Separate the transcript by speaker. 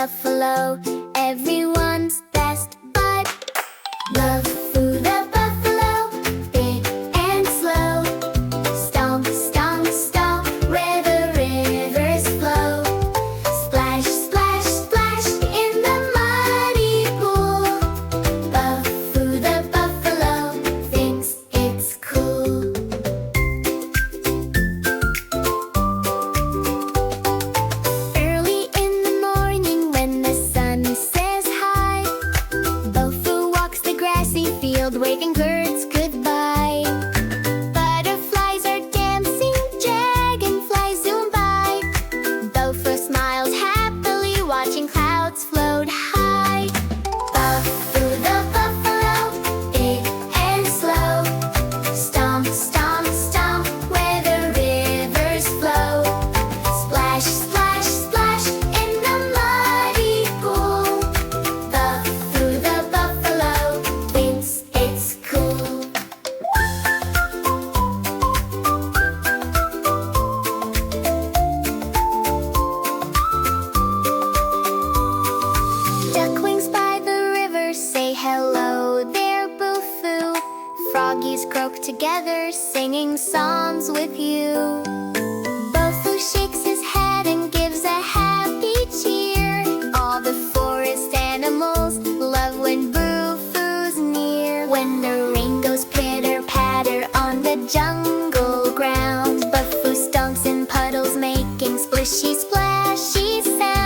Speaker 1: Buffalo, everyone's best bud. Bufu the Buffalo, big and slow. Stomp, stomp, stomp, where the rivers flow. Splash, splash, splash in the muddy pool. Bufu the Buffalo thinks it's cool. Early in the morning when the sun says hi, Bufu walks the grassy field waving birds goodbye. Butterflies are dancing, dragonflies zoom by. Bufu smiles happily watching clouds float high. Bufu the Buffalo, big and slow. Stomp, stomp, stomp, where the rivers flow. Splash, splash, splash in the muddy pool. Bufu the Buffalo thinks it's cool. Ducklings by the river say hello there, Bufu. Froggies croak together, singing songs with you. Bufu shakes his head and gives a happy cheer. All the forest animals love when Bufu's near. When the rain goes pitter-patter on the jungle ground, Bufu stomps in puddles, making splishy, splashy sound.